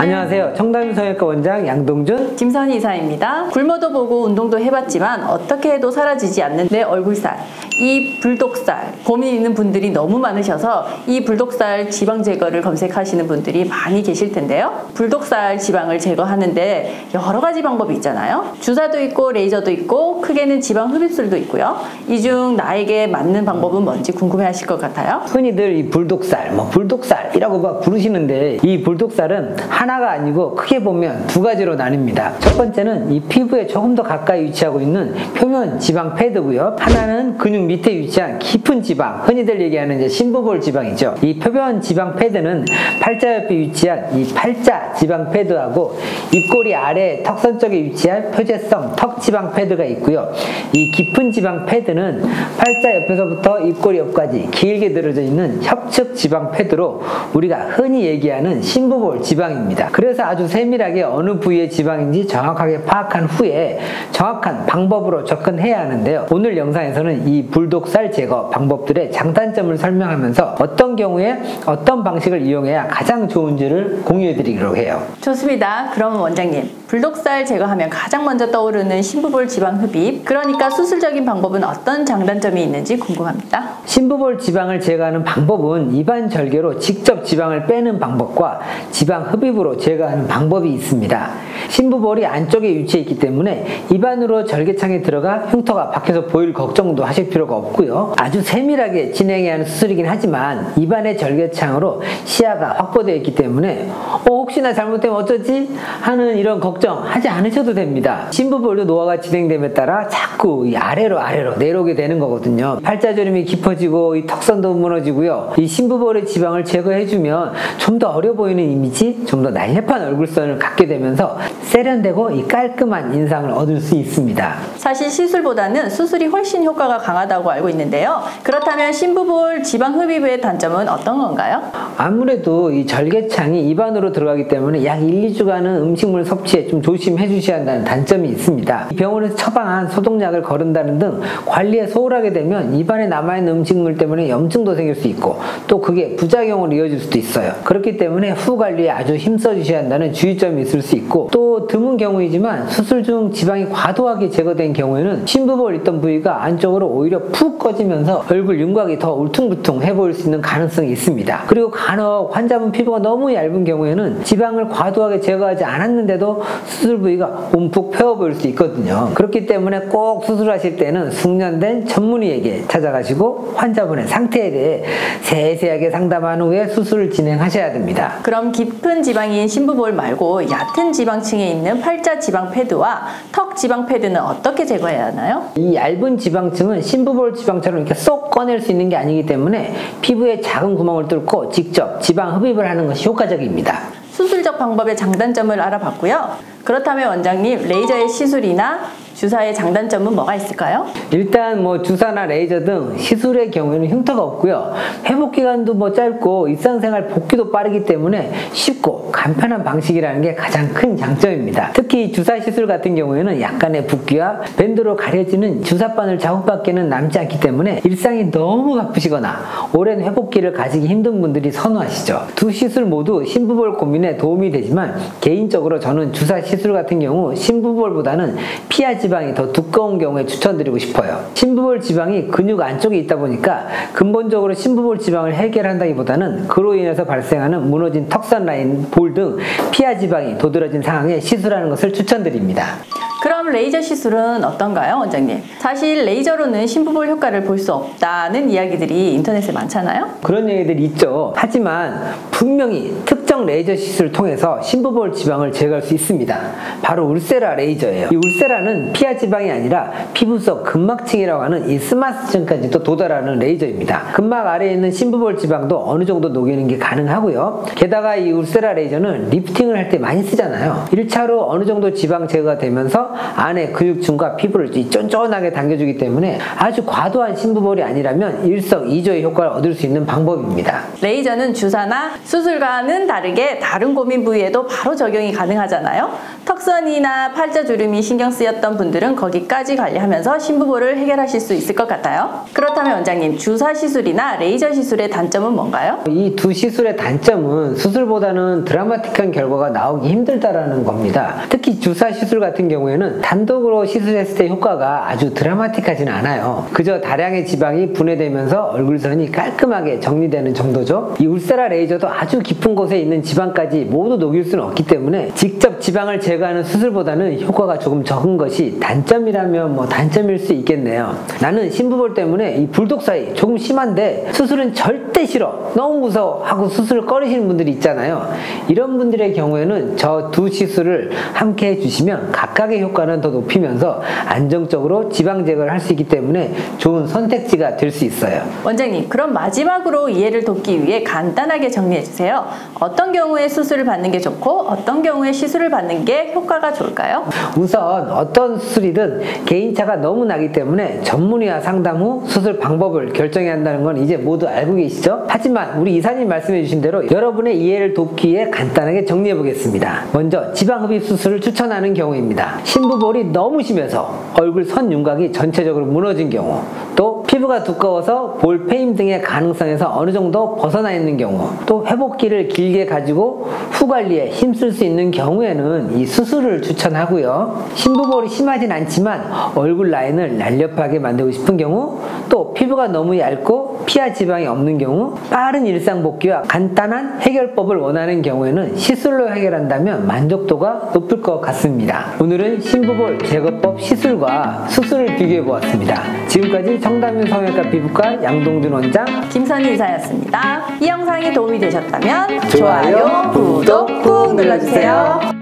안녕하세요. 청담 성형외과 원장 양동준 김선희 이사입니다. 굶어도 보고 운동도 해봤지만 어떻게 해도 사라지지 않는 내 얼굴살, 이 불독살 고민 있는 분들이 너무 많으셔서 이 불독살 지방 제거를 검색하시는 분들이 많이 계실 텐데요. 불독살 지방을 제거하는데 여러 가지 방법이 있잖아요. 주사도 있고 레이저도 있고 크게는 지방 흡입술도 있고요. 이 중 나에게 맞는 방법은 뭔지 궁금해하실 것 같아요. 흔히들 이 불독살, 불독살이라고 막 부르시는데 이 불독살은 하나가 아니고 크게 보면 두 가지로 나뉩니다. 첫 번째는 이 피부에 조금 더 가까이 위치하고 있는 표면 지방 패드고요. 하나는 근육 밑에 위치한 깊은 지방, 흔히들 얘기하는 이제 심부볼 지방이죠. 이 표면 지방 패드는 팔자 옆에 위치한 이 팔자 지방 패드하고 입꼬리 아래 턱선 쪽에 위치한 표재성 턱 지방 패드가 있고요. 이 깊은 지방 패드는 팔자 옆에서부터 입꼬리 옆까지 길게 늘어져 있는 협측 지방 패드로 우리가 흔히 얘기하는 심부볼 지방입니다. 그래서 아주 세밀하게 어느 부위의 지방인지 정확하게 파악한 후에 정확한 방법으로 접근해야 하는데요. 오늘 영상에서는 이 불독살 제거 방법들의 장단점을 설명하면서 어떤 경우에 어떤 방식을 이용해야 가장 좋은지를 공유해 드리기로 해요. 좋습니다. 그럼 원장님, 불독살 제거하면 가장 먼저 떠오르는 심부볼 지방 흡입, 그러니까 수술적인 방법은 어떤 장단점이 있는지 궁금합니다. 심부볼 지방을 제거하는 방법은 입안 절개로 직접 지방을 빼는 방법과 지방 흡입으로 제거하는 방법이 있습니다. 심부볼이 안쪽에 위치해 있기 때문에 입안으로 절개창에 들어가 흉터가 밖에서 보일 걱정도 하실 필요가 없고요. 아주 세밀하게 진행해야 하는 수술이긴 하지만 입안의 절개창으로 시야가 확보되어 있기 때문에 혹시나 잘못되면 어쩌지? 하는 이런 걱정하지 않으셔도 됩니다. 심부볼도 노화가 진행됨에 따라 자꾸 이 아래로 내려오게 되는 거거든요. 팔자주름이 깊어지고 이 턱선도 무너지고요. 이 심부볼의 지방을 제거해주면 좀 더 어려 보이는 이미지, 좀 더 날렵한 얼굴선을 갖게 되면서 세련되고 이 깔끔한 인상을 얻을 수 있습니다. 사실 시술보다는 수술이 훨씬 효과가 강하다고 알고 있는데요. 그렇다면 심부볼 지방 흡입의 단점은 어떤 건가요? 아무래도 이 절개창이 입안으로 들어가기 때문에 약 1, 2주간은 음식물 섭취에 좀 조심해 주셔야 한다는 단점이 있습니다. 병원에서 처방한 소독약을 거른다는 등 관리에 소홀하게 되면 입안에 남아있는 음식물 때문에 염증도 생길 수 있고 또 그게 부작용으로 이어질 수도 있어요. 그렇기 때문에 후 관리에 아주 힘써 주셔야 한다는 주의점이 있을 수 있고 또 드문 경우이지만 수술 중 지방이 과도하게 제거된 경우에는 심부볼 있던 부위가 안쪽으로 오히려 푹 꺼지면서 얼굴 윤곽이 더 울퉁불퉁해 보일 수 있는 가능성이 있습니다. 그리고 간혹 환자분 피부가 너무 얇은 경우에는 지방을 과도하게 제거하지 않았는데도 수술 부위가 움푹 패어 보일 수 있거든요. 그렇기 때문에 꼭 수술하실 때는 숙련된 전문의에게 찾아가시고 환자분의 상태에 대해 세세하게 상담한 후에 수술을 진행하셔야 됩니다. 그럼 깊은 지방인 심부볼 말고 얕은 지방층에 있는 팔자 지방 패드와 턱 지방 패드는 어떻게 제거해야 하나요? 이 얇은 지방층은 심부볼 지방처럼 이렇게 쏙 꺼낼 수 있는 게 아니기 때문에 피부에 작은 구멍을 뚫고 직접 지방 흡입을 하는 것이 효과적입니다. 수술적 방법의 장단점을 알아봤고요. 그렇다면 원장님, 레이저의 시술이나 주사의 장단점은 뭐가 있을까요? 일단 주사나 레이저 등 시술의 경우에는 흉터가 없고요. 회복 기간도 짧고 일상생활 복귀도 빠르기 때문에 쉽고 간편한 방식이라는 게 가장 큰 장점입니다. 특히 주사 시술 같은 경우에는 약간의 붓기와 밴드로 가려지는 주사바늘 자국밖에는 남지 않기 때문에 일상이 너무 바쁘시거나 오랜 회복기를 가지기 힘든 분들이 선호하시죠. 두 시술 모두 심부볼 고민에 도움이 되지만 개인적으로 저는 주사 시술 같은 경우 심부볼보다는 피하 지방이 더 두꺼운 경우에 추천드리고 싶어요. 심부볼 지방이 근육 안쪽에 있다 보니까 근본적으로 심부볼 지방을 해결한다기보다는 그로 인해서 발생하는 무너진 턱선 라인, 볼 등 피하 지방이 도드라진 상황에 시술하는 것을 추천드립니다. 그럼 레이저 시술은 어떤가요, 원장님? 사실 레이저로는 심부볼 효과를 볼 수 없다는 이야기들이 인터넷에 많잖아요? 그런 얘기들이 있죠. 하지만 분명히 특정 레이저 시술을 통해서 심부볼 지방을 제거할 수 있습니다. 바로 울세라 레이저예요. 이 울세라는 피하 지방이 아니라 피부 속 근막층이라고 하는 이 스마스층까지도 도달하는 레이저입니다. 근막 아래에 있는 심부볼 지방도 어느 정도 녹이는 게 가능하고요. 게다가 이 울세라 레이저는 리프팅을 할 때 많이 쓰잖아요. 1차로 어느 정도 지방 제거가 되면서 안에 근육층과 피부를 쫀쫀하게 당겨주기 때문에 아주 과도한 심부볼이 아니라면 일석이조의 효과를 얻을 수 있는 방법입니다. 레이저는 주사나 수술과는 다르게 다른 고민 부위에도 바로 적용이 가능하잖아요. 턱선이나 팔자주름이 신경 쓰였던 분들은 거기까지 관리하면서 심부볼을 해결하실 수 있을 것 같아요. 그렇다면 원장님, 주사 시술이나 레이저 시술의 단점은 뭔가요? 이 두 시술의 단점은 수술보다는 드라마틱한 결과가 나오기 힘들다라는 겁니다. 특히 주사 시술 같은 경우에는 단독으로 시술했을 때 효과가 아주 드라마틱하지는 않아요. 그저 다량의 지방이 분해되면서 얼굴선이 깔끔하게 정리되는 정도죠. 이 울세라 레이저도 아주 깊은 곳에 있는 지방까지 모두 녹일 수는 없기 때문에 직접 지방을 제거하는 수술보다는 효과가 조금 적은 것이 단점이라면 단점일 수 있겠네요. 나는 심부볼 때문에 이 불독살이 조금 심한데 수술은 절대 싫어, 너무 무서워 하고 수술을 꺼리시는 분들이 있잖아요. 이런 분들의 경우에는 저 두 시술을 함께 해주시면 각각의 효과는 더 높이면서 안정적으로 지방 제거를 할 수 있기 때문에 좋은 선택지가 될 수 있어요. 원장님, 그럼 마지막으로 이해를 돕기 위해 간단하게 정리해주세요. 어떤 경우에 수술을 받는 게 좋고 어떤 경우에 시술을 받는 게 효과가 좋을까요? 우선 어떤 수술이든 개인차가 너무 나기 때문에 전문의와 상담 후 수술 방법을 결정해야 한다는 건 이제 모두 알고 계시죠? 하지만 우리 이사님 말씀해 주신 대로 여러분의 이해를 돕기 위해 간단하게 정리해 보겠습니다. 먼저 지방흡입 수술을 추천하는 경우입니다. 심부볼이 너무 심해서 얼굴 선 윤곽이 전체적으로 무너진 경우, 또 피부가 두꺼워서 볼 패임 등의 가능성에서 어느 정도 벗어나 있는 경우, 또 회복기를 길게 가지고 후 관리에 힘쓸 수 있는 경우에는 이 수술을 추천하고요. 심부볼이 심하진 않지만 얼굴 라인을 날렵하게 만들고 싶은 경우, 또 피부가 너무 얇고 피하 지방이 없는 경우, 빠른 일상 복귀와 간단한 해결법을 원하는 경우에는 시술로 해결한다면 만족도가 높을 것 같습니다. 오늘은 심부볼 제거법 시술과 수술을 비교해 보았습니다. 지금까지 청담윤 성형외과 피부과 양동준 원장, 김선희 의사였습니다. 이 영상이 도움이 되셨다면 좋아요, 구독 꾹 눌러주세요.